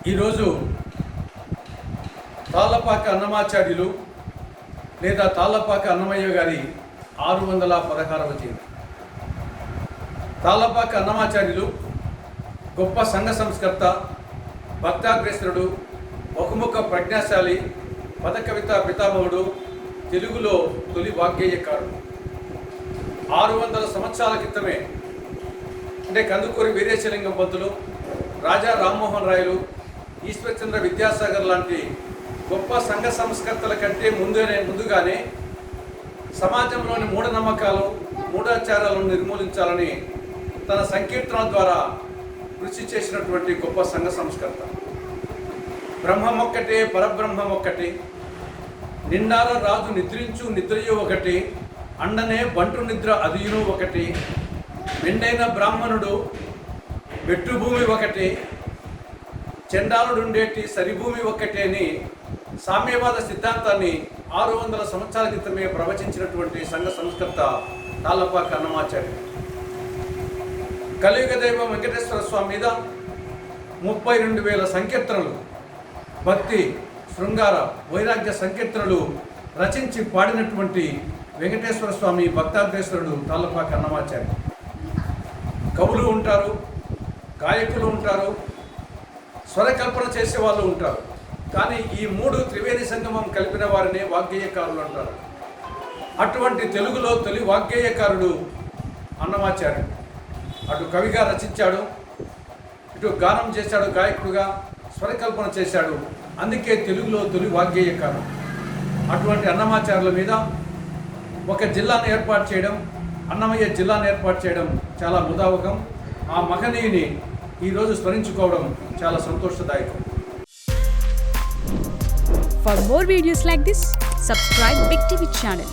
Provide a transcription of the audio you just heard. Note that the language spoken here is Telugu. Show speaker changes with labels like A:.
A: ఈరోజు తాళ్ళపాక అన్నమాచార్యులు లేదా తాళ్ళపాక అన్నమయ్య గారి 616వ జయంతి. తాళ్ళపాక అన్నమాచార్యులు గొప్ప సంఘ సంస్కర్త, భక్తాగ్రేసరుడు, బహుముఖ ప్రజ్ఞాశాలి, పదకవిత పితామహుడు, తెలుగులో తొలి వాగ్గేయకారుడు. 600 సంవత్సరాల క్రితమే అంటే కందుకూరి వీరేశలింగం పంతులు, రాజా రామ్మోహన్ రాయలు, ఈశ్వర్చంద్ర విద్యాసాగర్ లాంటి గొప్ప సంఘ సంస్కర్తల కంటే ముందుగానే సమాజంలోని మూఢనమ్మకాలు, మూఢాచారాలను నిర్మూలించాలని తన సంకీర్తనల ద్వారా కృషి చేసినటువంటి గొప్ప సంఘ సంస్కర్త. బ్రహ్మమొక్కటే, పరబ్రహ్మమొక్కటే, నిండార రాజు నిద్రించు నిద్రయు ఒకటి, అండనే బంటు నిద్ర అదియును ఒకటి, మెండైన బ్రాహ్మణుడు వెట్టుభూమి ఒకటి, చండాలుడుండేటి సరిభూమి ఒక్కటే అని సామ్యవాద సిద్ధాంతాన్ని 600 సంవత్సరాల క్రితమే ప్రవచించినటువంటి సంఘ సంస్కర్త తాళ్ళపాక అన్నమాచార్యులు. కలియుగ దైవం వెంకటేశ్వర స్వామి మీద 32,000 సంకీర్తనలు, భక్తి, శృంగార, వైరాగ్య సంకీర్తనలు రచించి పాడినటువంటి వెంకటేశ్వర స్వామి భక్తాగ్రేసరుడు తాళ్ళపాక అన్నమాచార్యులు. కవులు ఉంటారు, గాయకులు ఉంటారు, స్వరకల్పన చేసేవాళ్ళు ఉంటారు. కానీ ఈ 3 త్రివేణి సంగమం కలిపిన వారినే వాగ్గేయకారులు అంటారు. అటువంటి తెలుగులో తొలి వాగ్గేయకారుడు అన్నమాచార్యుడు. అటు కవిగా రచించాడు, ఇటు గానం చేశాడు, గాయకుడుగా స్వరకల్పన చేశాడు. అందుకే తెలుగులో తొలి వాగ్గేయకారుడు. అటువంటి అన్నమాచార్యుల మీద ఒక జిల్లాను ఏర్పాటు చేయడం, అన్నమయ్య జిల్లాను ఏర్పాటు చేయడం చాలా ముదావకం. ఆ మహనీయుని ఈరోజు స్మరించుకోవడం చాలా సంతోషదాయకం.
B: For more videos like this, subscribe Big TV channel.